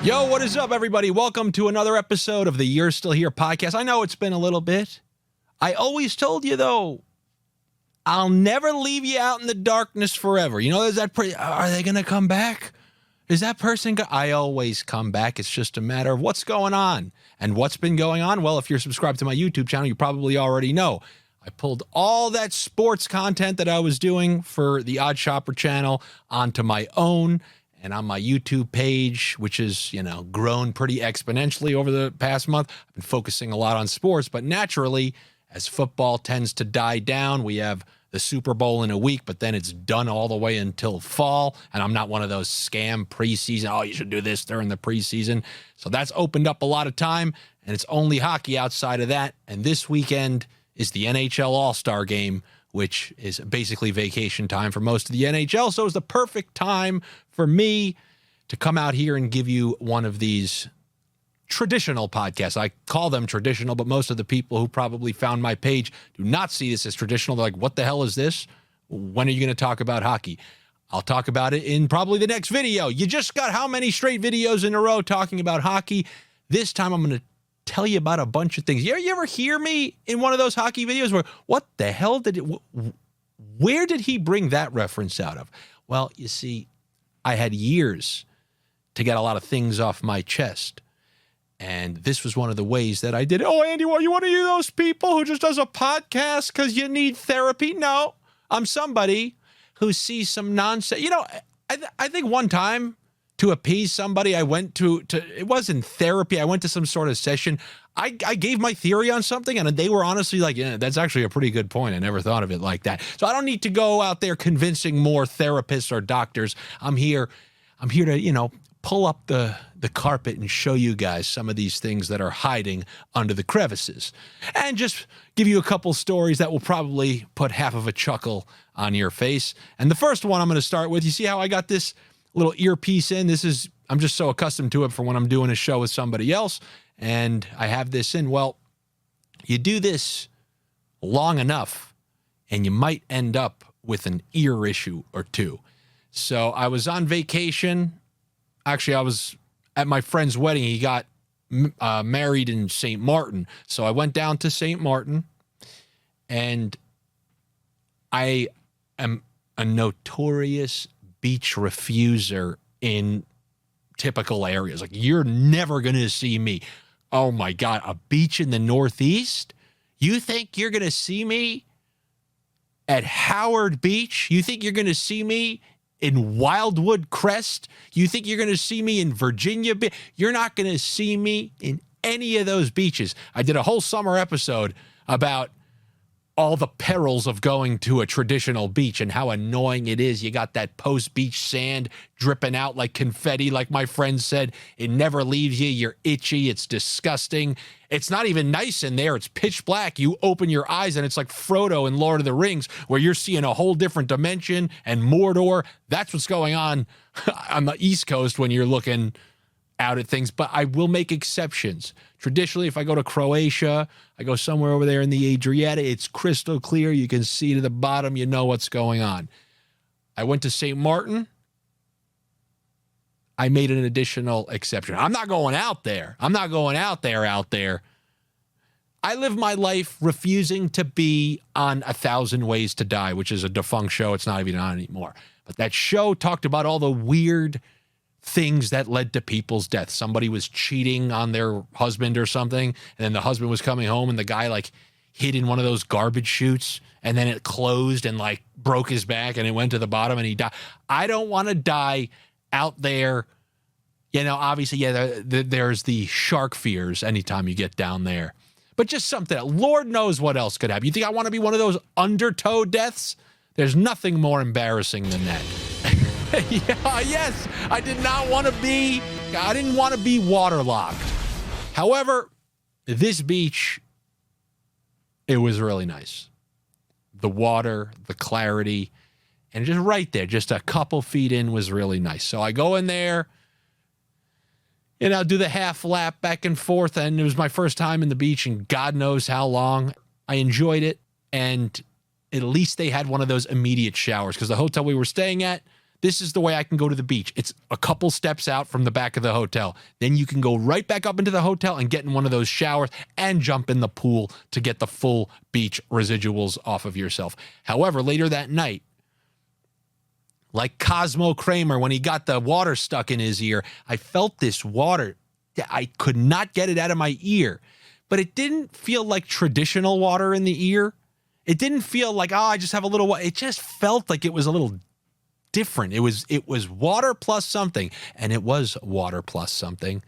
Yo, what is up, everybody? Welcome to another episode of the You're Still Here podcast. I know it's been a little bit. I always told you, though, I'll never leave you out in the darkness forever. You know, is that are they going to come back? Is that person I always come back. It's just a matter of what's going on. And what's been going on? Well, if you're subscribed to my YouTube channel, you probably already know. I pulled all that sports content that I was doing for the Odd Shopper channel onto my own and on my YouTube page, which is, grown pretty exponentially over the past month. I've been focusing a lot on sports, but naturally, as football tends to die down, we have the Super Bowl in a week, but then it's done all the way until fall, and I'm not one of those scam preseason, you should do this during the preseason. So that's opened up a lot of time, and it's only hockey outside of that, and this weekend is the NHL All-Star Game, which is basically vacation time for most of the NHL. So it's the perfect time for me to come out here and give you one of these traditional podcasts. I call them traditional, but most of the people who probably found my page do not see this as traditional. They're like, what the hell is this? When are you going to talk about hockey? I'll talk about it in probably the next video. You just got how many straight videos in a row talking about hockey? This time I'm going to tell you about a bunch of things. You ever hear me in one of those hockey videos where, what the hell where did he bring that reference out of? Well, you see, I had years to get a lot of things off my chest. And this was one of the ways that I did it. Oh, Andy, what, you want to use those people who just does a podcast because you need therapy? No, I'm somebody who sees some nonsense. I think one time, to appease somebody, I went to it wasn't therapy. I went to some sort of session. I gave my theory on something, and they were honestly like, yeah, that's actually a pretty good point. I never thought of it like that. So I don't need to go out there convincing more therapists or doctors. I'm here to, pull up the carpet and show you guys some of these things that are hiding under the crevices. And just give you a couple stories that will probably put half of a chuckle on your face. And the first one I'm going to start with, you see how I got this little earpiece in? I'm just so accustomed to it for when I'm doing a show with somebody else, and I have this in. Well, you do this long enough, and you might end up with an ear issue or two. So I was on vacation. Actually, I was at my friend's wedding. He got married in St. Martin. So I went down to St. Martin, and I am a notorious beach refuser in typical areas. Like, you're never going to see me. Oh my God, a beach in the Northeast? You think you're going to see me at Howard Beach? You think you're going to see me in Wildwood Crest? You think you're going to see me in Virginia Beach? You're not going to see me in any of those beaches. I did a whole summer episode about all the perils of going to a traditional beach and how annoying it is. You got that post-beach sand dripping out like confetti. Like my friend said, it never leaves you. You're itchy. It's disgusting. It's not even nice in there. It's pitch black. You open your eyes and it's like Frodo in Lord of the Rings, where you're seeing a whole different dimension and Mordor. That's what's going on the East Coast when you're looking out at things. But I will make exceptions. Traditionally, if I go to Croatia, I go somewhere over there in the Adriatic, it's crystal clear. You can see to the bottom. You know what's going on. I went to St. Martin. I made an additional exception. I'm not going out there. I'm not going out there. I live my life refusing to be on 1,000 Ways to Die, which is a defunct show. It's not even on anymore. But that show talked about all the weird things that led to people's deaths. Somebody was cheating on their husband or something, and then the husband was coming home, and the guy hid in one of those garbage chutes, and then it closed and broke his back, and it went to the bottom, and he died. I don't want to die out there. Obviously, there's the shark fears anytime you get down there. But just something, Lord knows what else could happen. You think I want to be one of those undertow deaths? There's nothing more embarrassing than that. Yes, I didn't want to be waterlogged. However, this beach, it was really nice. The water, the clarity, and just right there, just a couple feet in was really nice. So I go in there, do the half lap back and forth, and it was my first time in the beach in God knows how long. I enjoyed it, and at least they had one of those immediate showers, because the hotel we were staying at this is the way I can go to the beach. It's a couple steps out from the back of the hotel. Then you can go right back up into the hotel and get in one of those showers and jump in the pool to get the full beach residuals off of yourself. However, later that night, like Cosmo Kramer, when he got the water stuck in his ear, I felt this water. I could not get it out of my ear, but it didn't feel like traditional water in the ear. It didn't feel like, oh, I just have a little water. It just felt like it was a little different. It was water plus something, and it was water plus something.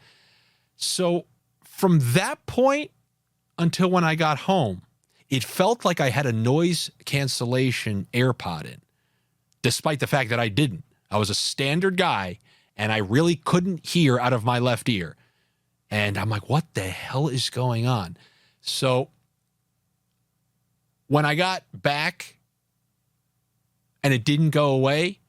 So from that point until when I got home, it felt like I had a noise cancellation AirPod in, despite the fact that I didn't. I was a standard guy, and I really couldn't hear out of my left ear. And I'm like, what the hell is going on? So when I got back and it didn't go away,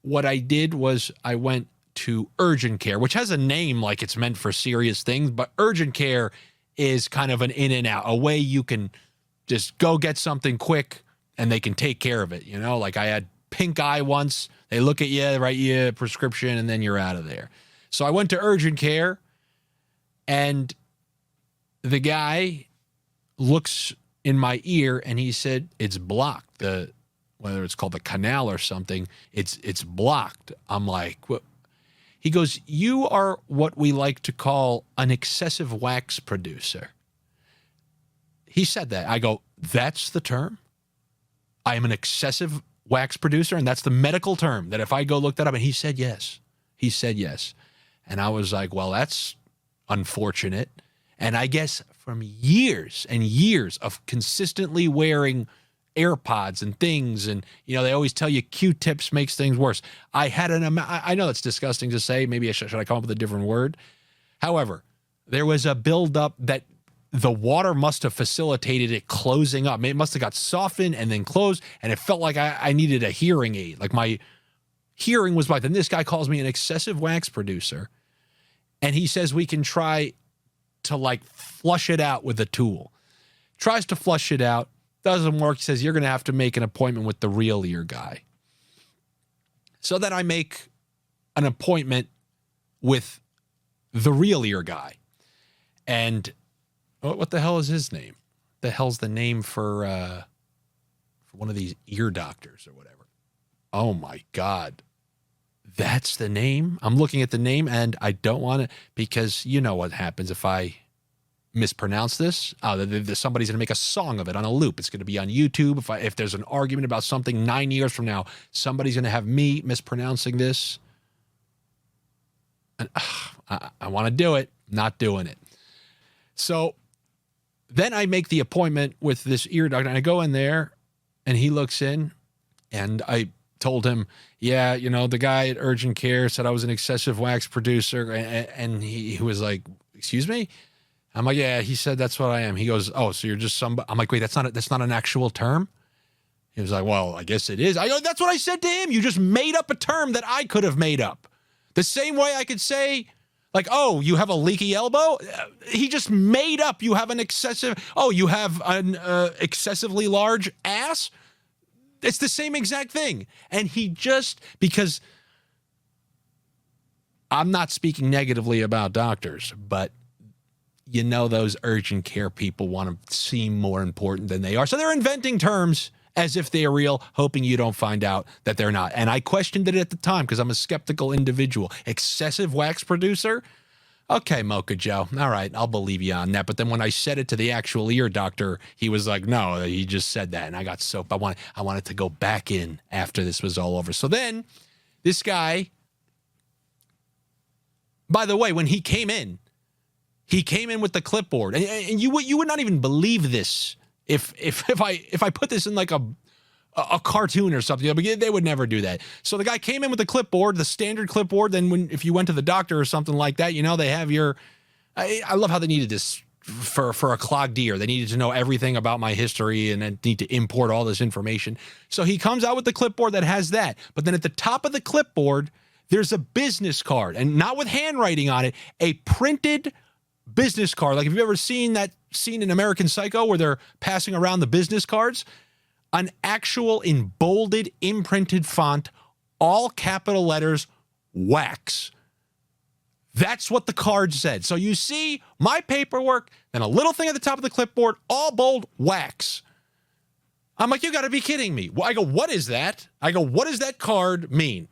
what I did was I went to urgent care, which has a name like it's meant for serious things, but urgent care is kind of an in and out, a way you can just go get something quick and they can take care of it. You know, like I had pink eye once. They look at you, write you a prescription, and then you're out of there. So I went to urgent care, and the guy looks in my ear and he said, it's blocked. Whether it's called the canal or something, it's blocked. I'm like, what? He goes, you are what we like to call an excessive wax producer. He said that. I go, that's the term? I am an excessive wax producer, and that's the medical term, that if I go look that up, and he said yes. He said yes. And I was like, well, that's unfortunate. And I guess from years and years of consistently wearing AirPods and things, and you know, they always tell you Q-tips makes things worse. I had I know that's disgusting to say. Maybe should I come up with a different word? However, there was a buildup that the water must have facilitated it closing up. It must have got softened and then closed, and it felt like I needed a hearing aid. Like my hearing was bad. Then this guy calls me an excessive wax producer, and he says we can try to like flush it out with a tool. Tries to flush it out. Doesn't work. He says, you're going to have to make an appointment with the real ear guy. So then I make an appointment with the real ear guy. And what the hell is his name? The hell's the name for one of these ear doctors or whatever? Oh my God. That's the name? I'm looking at the name and I don't want to, because you know what happens if I mispronounce this. Somebody's going to make a song of it on a loop. It's going to be on YouTube. If there's an argument about something 9 years from now, somebody's going to have me mispronouncing this. And I want to do it, not doing it. So then I make the appointment with this ear doctor, and I go in there, and he looks in, and I told him, yeah, you know, the guy at urgent care said I was an excessive wax producer, and he was like, excuse me? I'm like, yeah, he said that's what I am. He goes, oh, so you're just somebody. I'm like, wait, that's not an actual term? He was like, well, I guess it is. I go, that's what I said to him. You just made up a term that I could have made up. The same way I could say, like, oh, you have a leaky elbow? He just made up you have an you have an excessively large ass? It's the same exact thing. And he just, because I'm not speaking negatively about doctors, but you know, those urgent care people want to seem more important than they are. So they're inventing terms as if they are real, hoping you don't find out that they're not. And I questioned it at the time because I'm a skeptical individual. Excessive wax producer? Okay, Mocha Joe. All right, I'll believe you on that. But then when I said it to the actual ear doctor, he was like, no, he just said that. And I got soap. I wanted to go back in after this was all over. So then this guy, by the way, when he came in with the clipboard, and you would not even believe this if I put this in like a cartoon or something. They would never do that. So the guy came in with the clipboard, the standard clipboard. Then if you went to the doctor or something like that, you know, they have your. I love how they needed this for a clogged ear. They needed to know everything about my history and then need to import all this information. So he comes out with the clipboard that has that. But then at the top of the clipboard, there's a business card, and not with handwriting on it, a printed business card. Like, have you ever seen that scene in American Psycho where they're passing around the business cards? An actual embolded, imprinted font all capital letters, wax. That's what the card said. So you see my paperwork and a little thing at the top of the clipboard, all bold, wax. I'm like, you got to be kidding me. I go, what is that? I go, what does that card mean?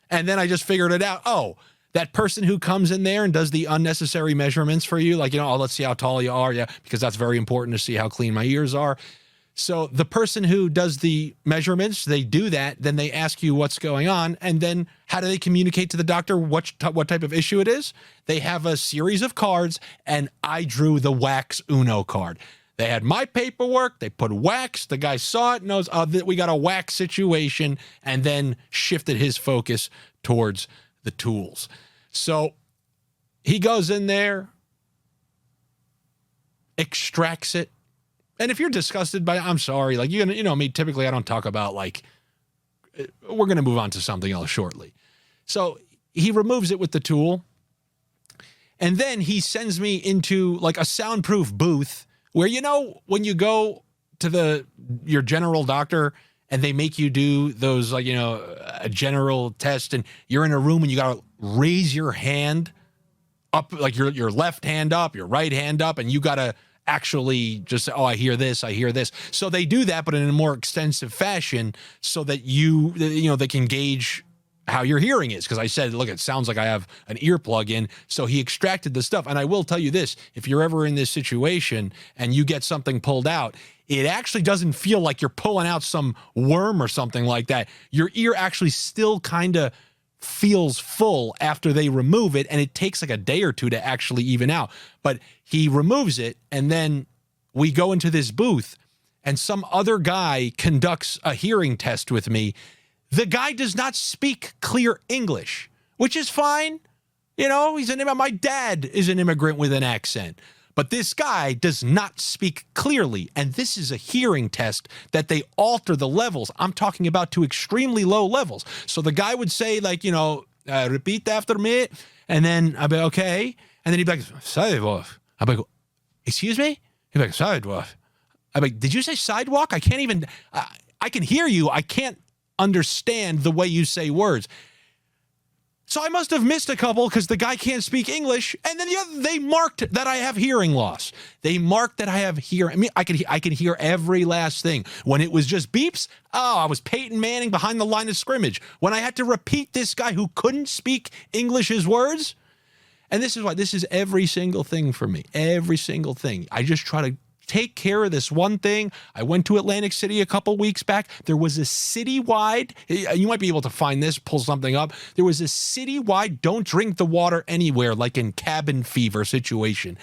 And then I just figured it out. Oh, that person who comes in there and does the unnecessary measurements for you, like, oh, let's see how tall you are. Yeah, because that's very important to see how clean my ears are. So the person who does the measurements, they do that. Then they ask you what's going on. And then how do they communicate to the doctor what type of issue it is? They have a series of cards, and I drew the wax Uno card. They had my paperwork. They put wax. The guy saw it, knows that we got a wax situation, and then shifted his focus towards the tools. So he goes in there, extracts it. And if you're disgusted by it, I'm sorry. Like, you know me, typically I don't talk about, like, we're going to move on to something else shortly. So he removes it with the tool. And then he sends me into, like, a soundproof booth where, you know, when you go to your general doctor and they make you do those, like, you know, a general test, and you're in a room and you got to raise your hand up, like your left hand up, your right hand up, and you got to actually just say, oh, I hear this, I hear this. So they do that, but in a more extensive fashion so that they can gauge how your hearing is. Because I said, look, it sounds like I have an earplug in. So he extracted the stuff. And I will tell you this, if you're ever in this situation and you get something pulled out, it actually doesn't feel like you're pulling out some worm or something like that. Your ear actually still kind of feels full after they remove it, and it takes like a day or two to actually even out. But he removes it, and then we go into this booth, and some other guy conducts a hearing test with me. The guy does not speak clear English, which is fine. You know, my dad is an immigrant with an accent. But this guy does not speak clearly, and this is a hearing test that they alter the levels. I'm talking about to extremely low levels. So the guy would say, like, you know, repeat after me, and then I'd be okay, and then he'd be like, sidewalk. I'd be like, excuse me? He'd be like, sidewalk. I'd be like, did you say sidewalk? I can't even, I can hear you. I can't understand the way you say words. So I must have missed a couple because the guy can't speak English. And then they marked that I have hearing loss. They marked that I have hearing. I mean, I could hear every last thing. When it was just beeps, I was Peyton Manning behind the line of scrimmage. When I had to repeat this guy who couldn't speak English's words. And this is why this is every single thing for me. Every single thing. I just try to take care of this one thing. I went to Atlantic City a couple weeks back. There was a citywide, you might be able to find this, pull something up. There was a citywide don't drink the water anywhere, like in cabin fever situation.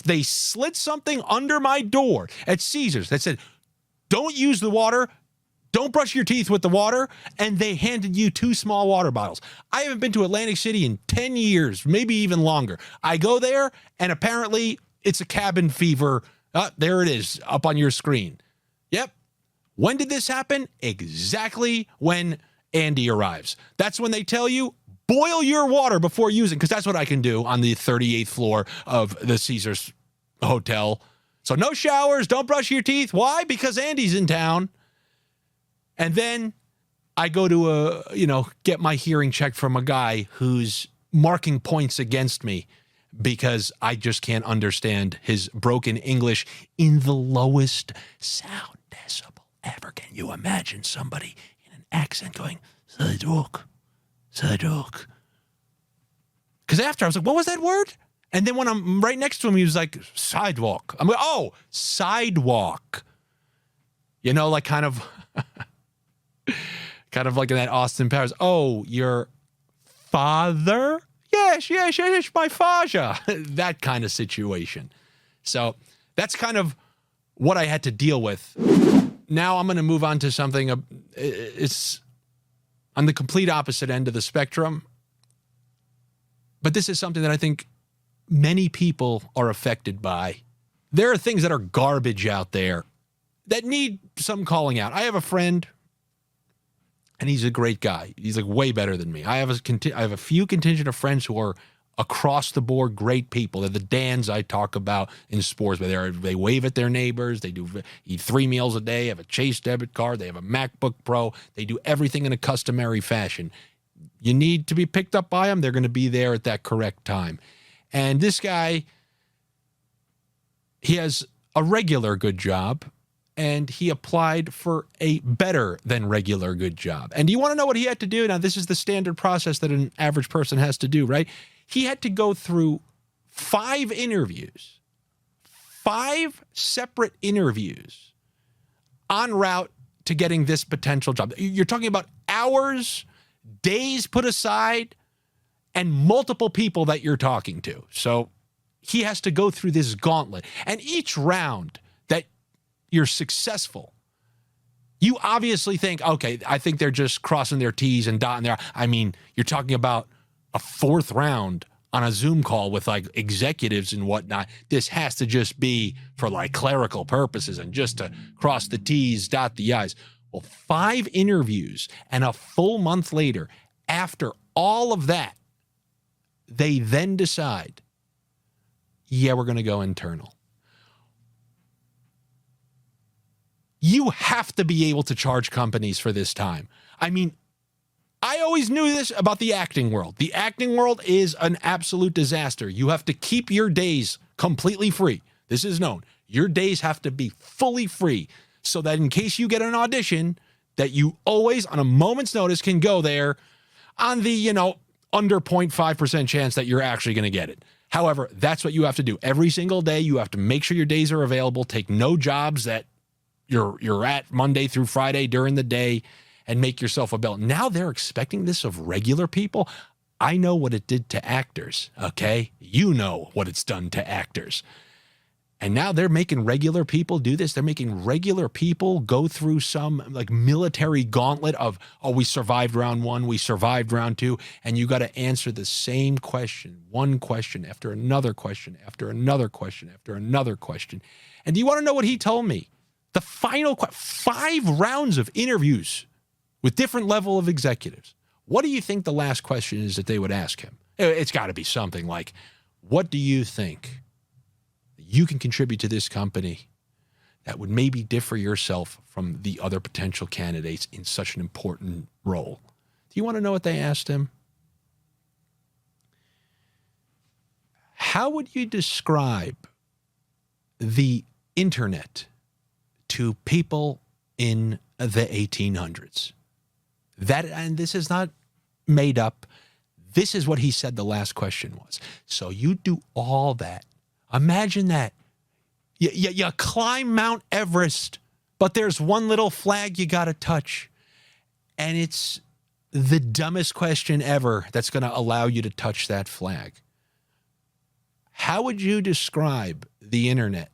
They slid something under my door at Caesars that said, don't use the water, don't brush your teeth with the water, and they handed you 2 small water bottles. I haven't been to Atlantic City in 10 years, maybe even longer. I go there, and apparently it's a cabin fever. There it is, up on your screen. Yep. When did this happen? Exactly when Andy arrives. That's when they tell you, boil your water before using, because that's what I can do on the 38th floor of the Caesars Hotel. So no showers, don't brush your teeth. Why? Because Andy's in town. And then I go to get my hearing checked from a guy who's marking points against me, because I just can't understand his broken English in the lowest sound decibel ever. Can you imagine somebody in an accent going, sidewalk, sidewalk? Because after I was like, what was that word? And then when I'm right next to him, he was like, sidewalk. I'm like, oh, sidewalk. You know, like kind of like in that Austin Powers. Oh, your father? Yes, my father. That kind of situation. So that's kind of what I had to deal with. Now I'm going to move on to something. It's on the complete opposite end of the spectrum. But this is something that I think many people are affected by. There are things that are garbage out there that need some calling out. I have a friend, and he's a great guy. He's like way better than me. I have a few contingent of friends who are across the board, great people. They're the Dans I talk about in sports, where they wave at their neighbors. They eat 3 meals a day, have a Chase debit card. They have a MacBook Pro. They do everything in a customary fashion. You need to be picked up by them. They're going to be there at that correct time. And this guy, he has a regular good job, and he applied for a better than regular good job. And do you want to know what he had to do? Now, this is the standard process that an average person has to do, right? He had to go through 5 interviews, 5 separate interviews en route to getting this potential job. You're talking about hours, days put aside, and multiple people that you're talking to. So he has to go through this gauntlet. And each round that you're successful, you obviously think, okay, I think they're just crossing their T's and dotting their. I mean, you're talking about a 4th round on a Zoom call with like executives and whatnot. This has to just be for like clerical purposes and just to cross the T's, dot the I's. Well, 5 interviews and a full month later, after all of that, they then decide, yeah, we're going to go internal. You have to be able to charge companies for this time. I mean, I always knew this about the acting world. The acting world is an absolute disaster. You have to keep your days completely free. This is known. Your days have to be fully free so that in case you get an audition, that you always, on a moment's notice, can go there on the, under 0.5% chance that you're actually going to get it. However, that's what you have to do. Every single day, you have to make sure your days are available. Take no jobs that you're at Monday through Friday during the day, and make yourself available. Now they're expecting this of regular people. I know what it did to actors, okay? You know what it's done to actors. And now they're making regular people do this. They're making regular people go through some like military gauntlet of, oh, we survived round 1, we survived round 2, and you got to answer the same question, one question after another question, after another question, after another question. And do you want to know what he told me? The final 5 rounds of interviews with different level of executives. What do you think the last question is that they would ask him? It's got to be something like, what do you think you can contribute to this company that would maybe differ yourself from the other potential candidates in such an important role? Do you want to know what they asked him? How would you describe the internet to people in the 1800s? That, and this is not made up. This is what he said the last question was. So you do all that. Imagine that. You climb Mount Everest, but there's one little flag you got to touch. And it's the dumbest question ever that's going to allow you to touch that flag. How would you describe the internet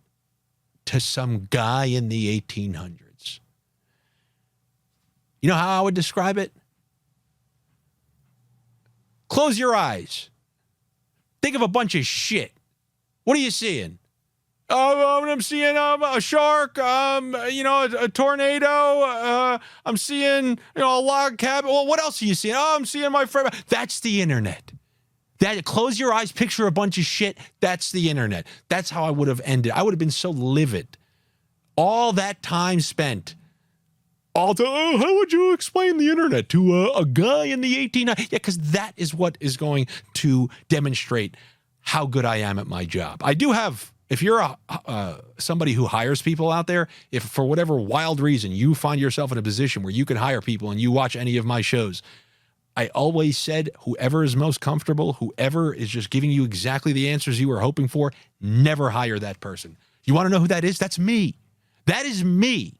to some guy in the 1800s? You know how I would describe it? Close your eyes. Think of a bunch of shit. What are you seeing? I'm seeing a shark, a tornado. I'm seeing, a log cabin. Well, what else are you seeing? Oh, I'm seeing my friend. That's the internet. Close your eyes, picture a bunch of shit. That's the internet. That's how I would have ended. I would have been so livid. All that time spent. How would you explain the internet to a guy in the 1800s? Yeah, because that is what is going to demonstrate how good I am at my job. I do have, if you're somebody who hires people out there, if for whatever wild reason you find yourself in a position where you can hire people and you watch any of my shows, I always said, whoever is most comfortable, whoever is just giving you exactly the answers you were hoping for, never hire that person. You want to know who that is? That's me. That is me.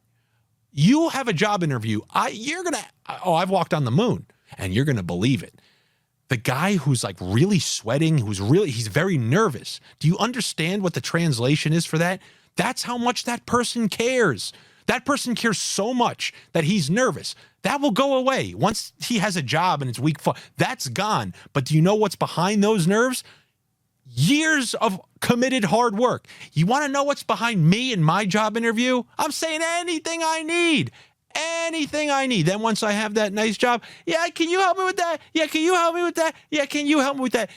You have a job interview. I've walked on the moon, and you're going to believe it. The guy who's like really sweating, he's very nervous. Do you understand what the translation is for that? That's how much that person cares. That person cares so much that he's nervous. That will go away. Once he has a job and it's week 4, that's gone. But do you know what's behind those nerves? Years of committed hard work. You want to know what's behind me in my job interview? I'm saying anything I need. Anything I need. Then once I have that nice job, yeah, can you help me with that? Yeah, can you help me with that? Yeah, can you help me with that?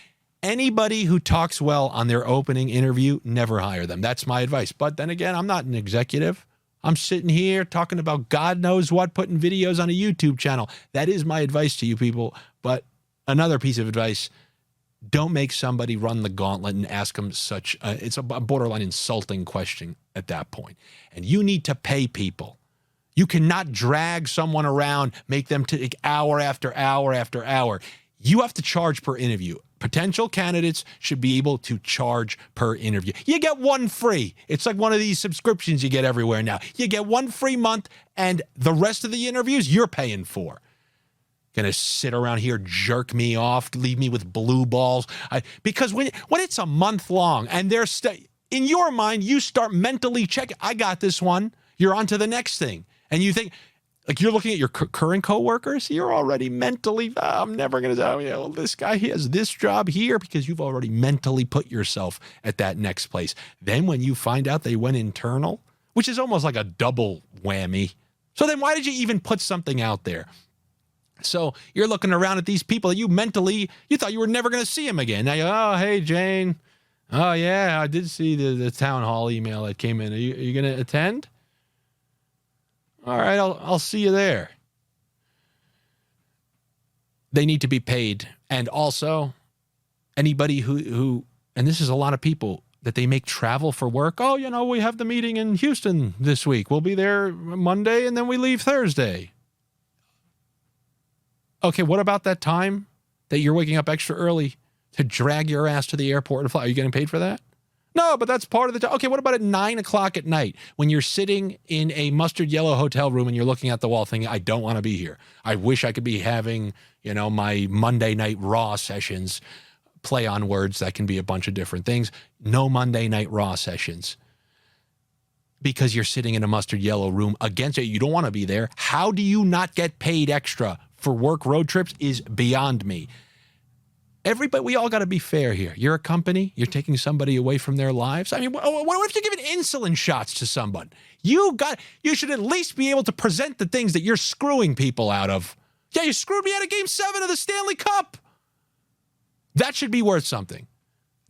Anybody who talks well on their opening interview, never hire them. That's my advice. But then again, I'm not an executive. I'm sitting here talking about God knows what, putting videos on a YouTube channel. That is my advice to you people. But another piece of advice, don't make somebody run the gauntlet and ask them it's a borderline insulting question at that point. And you need to pay people. You cannot drag someone around, make them take hour after hour after hour. You have to charge per interview. Potential candidates should be able to charge per interview. You get one free. It's like one of these subscriptions you get everywhere now. You get one free month, and the rest of the interviews you're paying for. Gonna sit around here, jerk me off, leave me with blue balls. Because when it's a month long, and they're in your mind, you start mentally checking. I got this one. You're on to the next thing, and you think. Like you're looking at your current coworkers, you're already mentally, I'm never going to, this guy, he has this job here because you've already mentally put yourself at that next place. Then when you find out they went internal, which is almost like a double whammy. So then why did you even put something out there? So you're looking around at these people that you thought you were never going to see them again. Now you're, oh, hey, Jane. Oh, yeah, I did see the town hall email that came in. Are you going to attend? All right, I'll see you there. They need to be paid. And also, anybody who and this is a lot of people, that they make travel for work. Oh, we have the meeting in Houston this week. We'll be there Monday, and then we leave Thursday. Okay, what about that time that you're waking up extra early to drag your ass to the airport and fly? Are you getting paid for that? No, but that's part of the job. Okay, what about at 9 o'clock at night when you're sitting in a mustard yellow hotel room and you're looking at the wall thinking, I don't want to be here. I wish I could be having, my Monday Night Raw sessions. Play on words. That can be a bunch of different things. No Monday Night Raw sessions. Because you're sitting in a mustard yellow room against it. You don't want to be there. How do you not get paid extra for work road trips is beyond me. Everybody, we all got to be fair here. You're a company. You're taking somebody away from their lives. I mean, what if you're giving insulin shots to someone? You should at least be able to present the things that you're screwing people out of. Yeah, you screwed me out of Game 7 of the Stanley Cup. That should be worth something.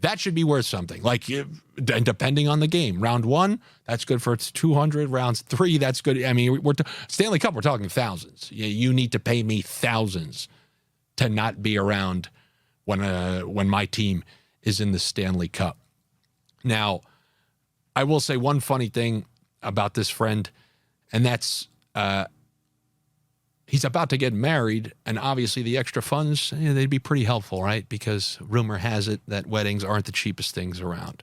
That should be worth something. Like, and depending on the game. Round 1, that's good for 200. Rounds 3, that's good. I mean, Stanley Cup, we're talking thousands. You need to pay me thousands to not be around when my team is in the Stanley Cup. Now, I will say one funny thing about this friend, and that's he's about to get married, and obviously the extra funds, they'd be pretty helpful, right? Because rumor has it that weddings aren't the cheapest things around.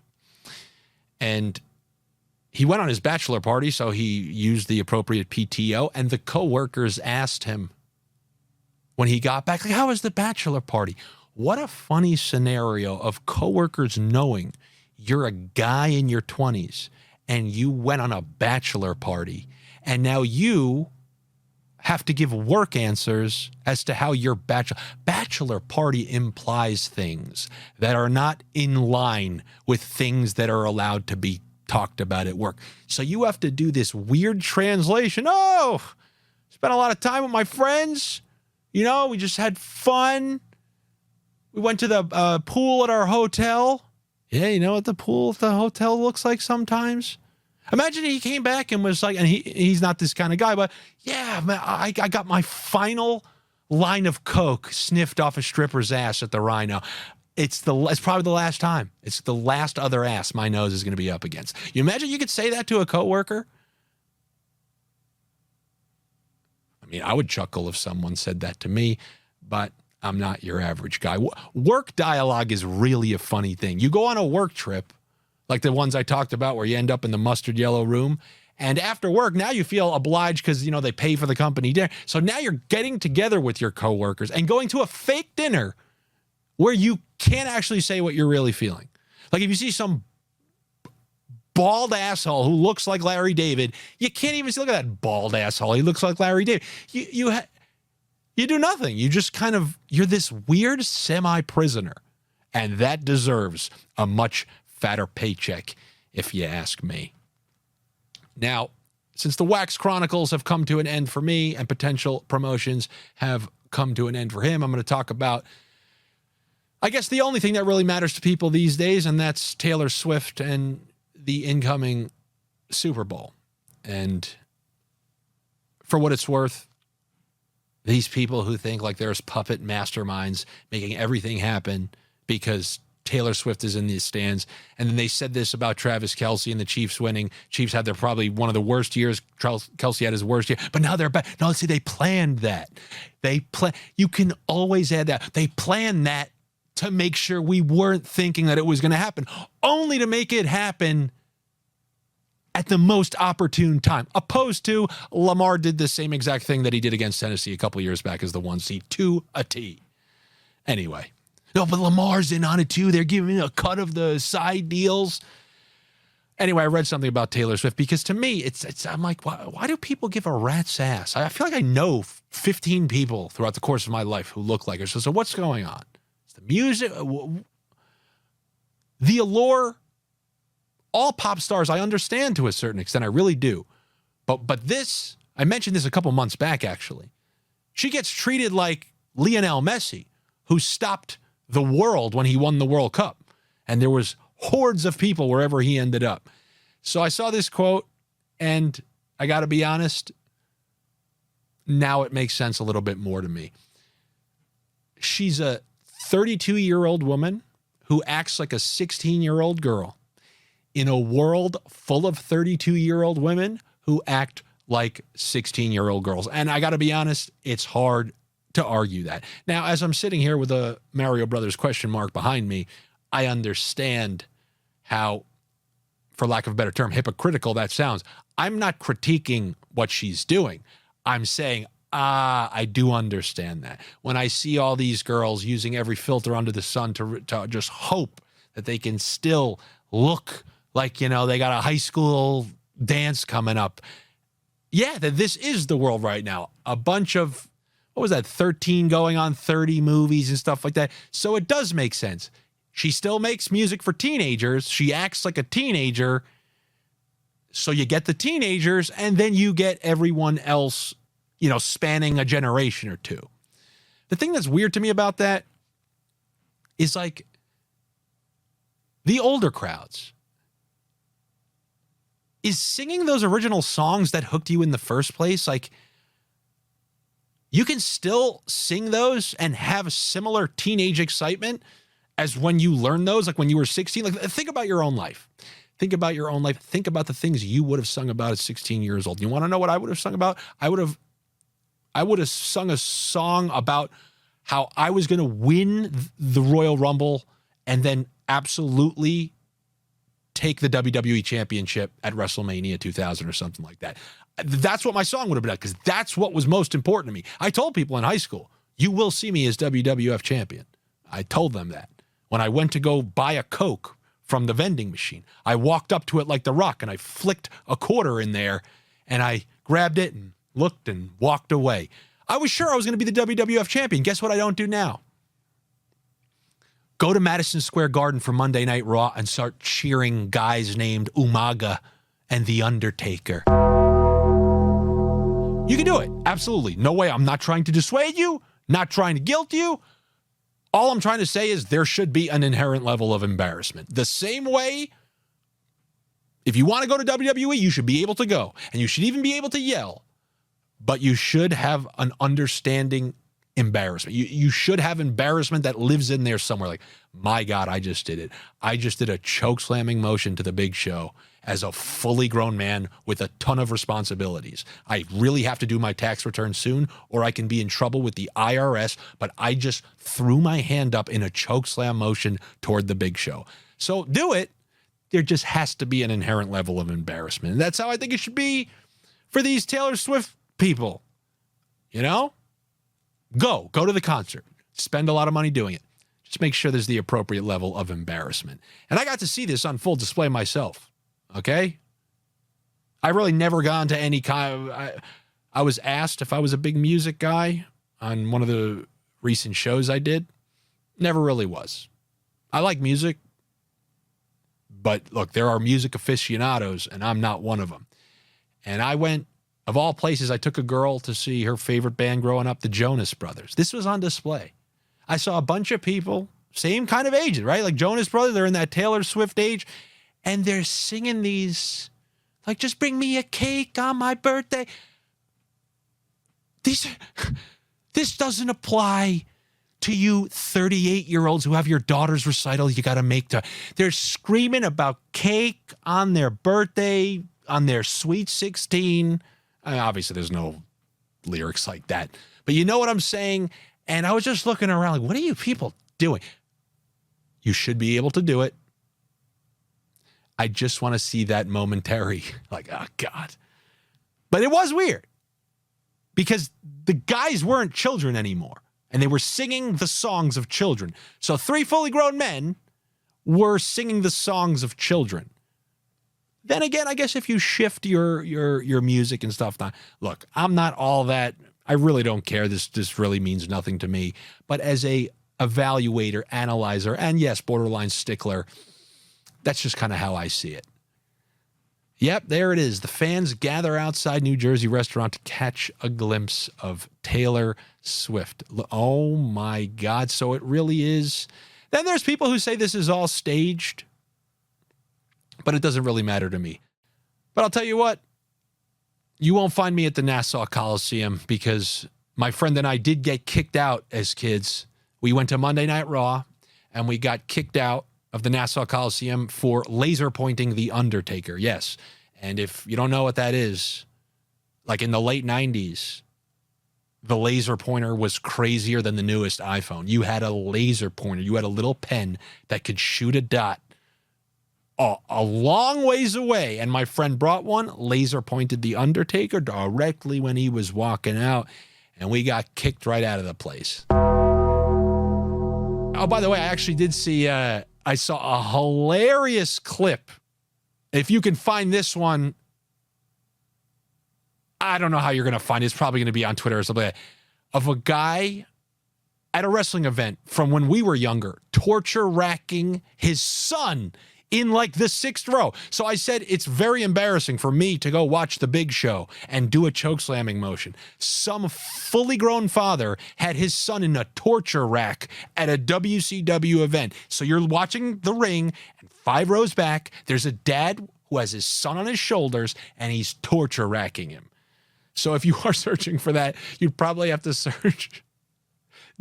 And he went on his bachelor party, so he used the appropriate PTO, and the coworkers asked him when he got back, like, how was the bachelor party? What a funny scenario of coworkers knowing you're a guy in your 20s and you went on a bachelor party, and now you have to give work answers as to how your bachelor party implies things that are not in line with things that are allowed to be talked about at work. So you have to do this weird translation. Oh, spent a lot of time with my friends. We just had fun. We went to the pool at our hotel. Yeah, you know what the pool at the hotel looks like sometimes? Imagine he came back and was like, and he's not this kind of guy, but yeah, man, I got my final line of Coke sniffed off a stripper's ass at the Rhino. It's probably the last time. It's the last other ass my nose is going to be up against. You imagine you could say that to a coworker? I mean, I would chuckle if someone said that to me, but I'm not your average guy. Work dialogue is really a funny thing. You go on a work trip, like the ones I talked about where you end up in the mustard yellow room, and after work, now you feel obliged because, they pay for the company dinner. So now you're getting together with your coworkers and going to a fake dinner where you can't actually say what you're really feeling. Like if you see some bald asshole who looks like Larry David, you can't even say, look at that bald asshole. He looks like Larry David. You do nothing. You just you're this weird semi-prisoner. And that deserves a much fatter paycheck, if you ask me. Now, since the Wax Chronicles have come to an end for me and potential promotions have come to an end for him, I'm going to talk about, I guess the only thing that really matters to people these days, and that's Taylor Swift and the incoming Super Bowl. And for what it's worth, these people who think like there's puppet masterminds making everything happen because Taylor Swift is in the stands. And then they said this about Travis Kelce and the Chiefs winning. Chiefs had their probably one of the worst years. Kelce had his worst year, but now they're back. No, see, they planned that. You can always add that. They planned that to make sure we weren't thinking that it was going to happen, only to make it happen at the most opportune time, opposed to Lamar did the same exact thing that he did against Tennessee a couple years back as the 1 seed to a T. Anyway, no, but Lamar's in on it too. They're giving a cut of the side deals. Anyway, I read something about Taylor Swift because to me, I'm like, why do people give a rat's ass? I feel like I know 15 people throughout the course of my life who look like her. So what's going on? It's the music, the allure. All pop stars I understand to a certain extent. I really do. But this, I mentioned this a couple months back, actually. She gets treated like Lionel Messi, who stopped the world when he won the World Cup. And there was hordes of people wherever he ended up. So I saw this quote, and I got to be honest, now it makes sense a little bit more to me. She's a 32-year-old woman who acts like a 16-year-old girl in a world full of 32-year-old women who act like 16-year-old girls. And I got to be honest, it's hard to argue that. Now, as I'm sitting here with a Mario Brothers question mark behind me, I understand how, for lack of a better term, hypocritical that sounds. I'm not critiquing what she's doing. I'm saying, I do understand that. When I see all these girls using every filter under the sun to just hope that they can still look like, they got a high school dance coming up. Yeah, that this is the world right now. A bunch of, 13 going on 30 movies and stuff like that. So it does make sense. She still makes music for teenagers. She acts like a teenager. So you get the teenagers, and then you get everyone else, spanning a generation or two. The thing that's weird to me about that is like the older crowds. Is singing those original songs that hooked you in the first place, like, you can still sing those and have similar teenage excitement as when you learned those, like when you were 16. Like, think about your own life. Think about your own life. Think about the things you would have sung about at 16 years old. You want to know what I would have sung about? I would have sung a song about how I was going to win the Royal Rumble and then absolutely take the WWE Championship at WrestleMania 2000 or something like that. That's what my song would have been at, because that's what was most important to me. I told people in high school, you will see me as WWF champion. I told them that. When I went to go buy a Coke from the vending machine, I walked up to it like The Rock, and I flicked a quarter in there, and I grabbed it and looked and walked away. I was sure I was going to be the WWF champion. Guess what I don't do now? Go to Madison Square Garden for Monday Night Raw and start cheering guys named Umaga and The Undertaker. You can do it. Absolutely. No way. I'm not trying to dissuade you, not trying to guilt you. All I'm trying to say is there should be an inherent level of embarrassment. The same way, if you want to go to WWE, you should be able to go. And you should even be able to yell. But you should have an understanding embarrassment. You should have embarrassment that lives in there somewhere. Like, my God, I just did it. I just did a choke slamming motion to the Big Show as a fully grown man with a ton of responsibilities. I really have to do my tax return soon, or I can be in trouble with the IRS, but I just threw my hand up in a choke slam motion toward the Big Show. So do it. There just has to be an inherent level of embarrassment. And that's how I think it should be for these Taylor Swift people. Go to the concert, spend a lot of money doing it. Just make sure there's the appropriate level of embarrassment. And I got to see this on full display myself. Okay. I really never gone to any kind of, I was asked if I was a big music guy on one of the recent shows I did. Never really was. I like music, but look, there are music aficionados and I'm not one of them. And I went, of all places, I took a girl to see her favorite band growing up, the Jonas Brothers. This was on display. I saw a bunch of people same kind of ages, right? Like Jonas Brothers, they're in that Taylor Swift age, and they're singing these, like, just bring me a cake on my birthday. This doesn't apply to you 38-year-olds who have your daughter's recital you got to make. They're screaming about cake on their birthday, on their sweet 16. I mean, obviously, there's no lyrics like that, but you know what I'm saying? And I was just looking around like, what are you people doing? You should be able to do it. I just want to see that momentary, like, oh, God. But it was weird because the guys weren't children anymore, and they were singing the songs of children. So 3 fully grown men were singing the songs of children. Then again, I guess if you shift your music and stuff, look, I'm not all that. I really don't care. This really means nothing to me. But as a evaluator, analyzer, and yes, borderline stickler, that's just kind of how I see it. Yep, there it is. The fans gather outside New Jersey restaurant to catch a glimpse of Taylor Swift. Oh my God. So it really is. Then there's people who say this is all staged, but it doesn't really matter to me. But I'll tell you what, you won't find me at the Nassau Coliseum because my friend and I did get kicked out as kids. We went to Monday Night Raw, and we got kicked out of the Nassau Coliseum for laser pointing The Undertaker. Yes. And if you don't know what that is, like in the late 90s, the laser pointer was crazier than the newest iPhone. You had a laser pointer. You had a little pen that could shoot a dot a long ways away. And my friend brought one, laser pointed The Undertaker directly when he was walking out, and we got kicked right out of the place. Oh, by the way, I actually did see, I saw a hilarious clip. If you can find this one, I don't know how you're going to find it. It's probably going to be on Twitter or something like that, of a guy at a wrestling event from when we were younger, torture racking his son in like the 6th row. So I said, it's very embarrassing for me to go watch The Big Show and do a choke slamming motion. Some fully grown father had his son in a torture rack at a WCW event. So you're watching the ring, and 5 rows back, there's a dad who has his son on his shoulders, and he's torture racking him. So if you are searching for that, you'd probably have to search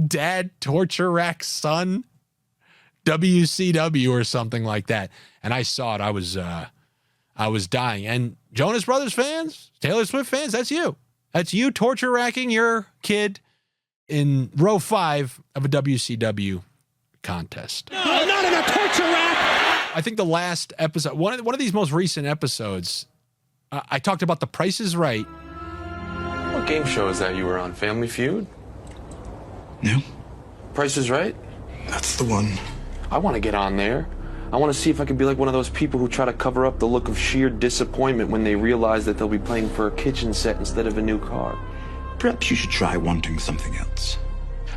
dad torture rack son WCW or something like that. And I saw it. I was dying. And Jonas Brothers fans, Taylor Swift fans, that's you. That's you torture racking your kid in row 5 of a WCW contest. No, not in a torture rack. I think the last episode, one of these most recent episodes, I talked about The Price is Right. What game show is that you were on? Family Feud? No. Price is Right? That's the one. I want to get on there. I want to see if I can be like one of those people who try to cover up the look of sheer disappointment when they realize that they'll be playing for a kitchen set instead of a new car. Perhaps you should try wanting something else.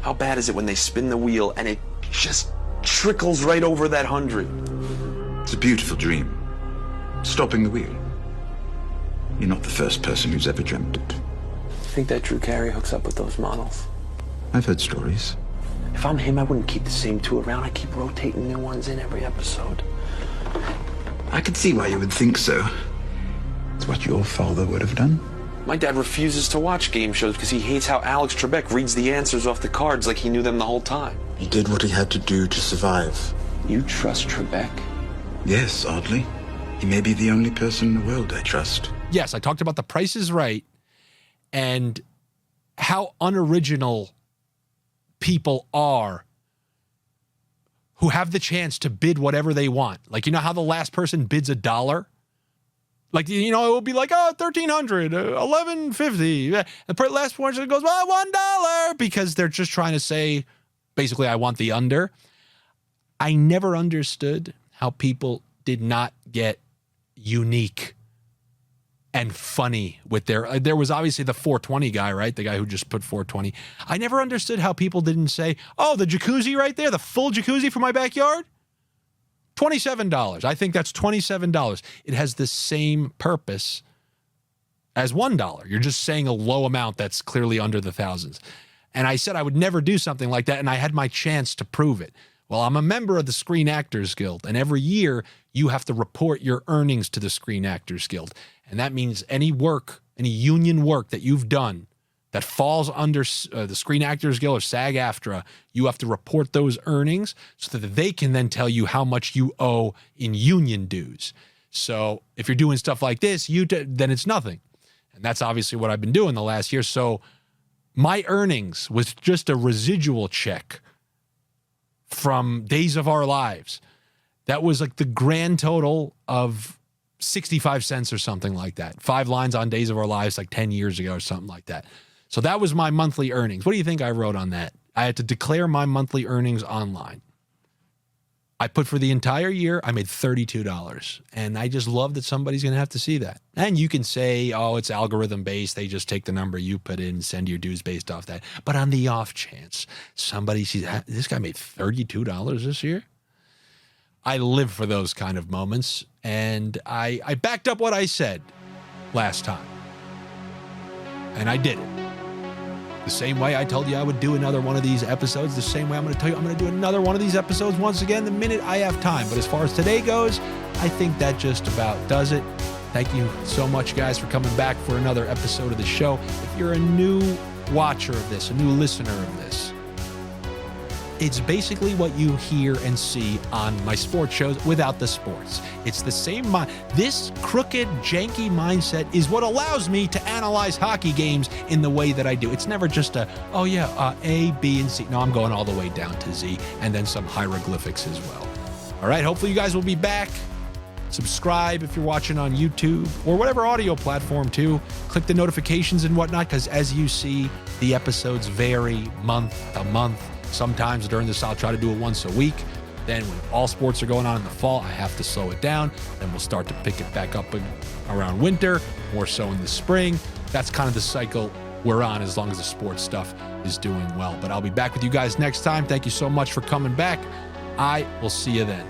How bad is it when they spin the wheel and it just trickles right over that 100? It's a beautiful dream. Stopping the wheel. You're not the first person who's ever dreamt it. You think that Drew Carey hooks up with those models? I've heard stories. If I'm him, I wouldn't keep the same 2 around. I keep rotating new ones in every episode. I could see why you would think so. It's what your father would have done. My dad refuses to watch game shows because he hates how Alex Trebek reads the answers off the cards like he knew them the whole time. He did what he had to do to survive. You trust Trebek? Yes, oddly. He may be the only person in the world I trust. Yes, I talked about The Price is Right and how unoriginal people are who have the chance to bid whatever they want. Like, you know how the last person bids $1? Like, you know, it will be like, oh, $1,300, $1,150. The last person goes, well, $1, because they're just trying to say, basically, I want the under. I never understood how people did not get unique and funny with there was obviously the 420 guy, right? The guy who just put 420. I never understood how people didn't say, oh, the jacuzzi right there, the full jacuzzi for my backyard, $27. I think that's $27. It has the same purpose as $1. You're just saying a low amount that's clearly under the thousands. And I said I would never do something like that, and I had my chance to prove it. Well, I'm a member of the Screen Actors Guild, and every year you have to report your earnings to the Screen Actors Guild. And that means any work, any union work that you've done that falls under the Screen Actors Guild or SAG-AFTRA, you have to report those earnings so that they can then tell you how much you owe in union dues. So if you're doing stuff like this, then it's nothing. And that's obviously what I've been doing the last year. So my earnings was just a residual check from Days of Our Lives. That was like the grand total of 65 cents or something like that. 5 lines on Days of Our Lives like 10 years ago or something like that. So that was my monthly earnings. What do you think I wrote on that? I had to declare my monthly earnings online. I put for the entire year, I made $32. And I just love that somebody's going to have to see that. And you can say, oh, it's algorithm based. They just take the number you put in and send your dues based off that. But on the off chance somebody sees, this guy made $32 this year. I live for those kind of moments. And I backed up what I said last time. And I did it. The same way I told you I would do another one of these episodes, the same way I'm going to tell you I'm going to do another one of these episodes once again the minute I have time. But as far as today goes, I think that just about does it. Thank you so much, guys, for coming back for another episode of the show. If you're a new watcher of this, a new listener of this, it's basically what you hear and see on my sports shows without the sports. It's the same this crooked, janky mindset is what allows me to analyze hockey games in the way that I do. It's never just A, B, and C. No, I'm going all the way down to Z, and then some hieroglyphics as well. All right, hopefully you guys will be back. Subscribe if you're watching on YouTube or whatever audio platform too. Click the notifications and whatnot, because as you see, the episodes vary month to month. Sometimes during this, I'll try to do it once a week. Then when all sports are going on in the fall, I have to slow it down. Then we'll start to pick it back up around winter, more so in the spring. That's kind of the cycle we're on as long as the sports stuff is doing well. But I'll be back with you guys next time. Thank you so much for coming back. I will see you then.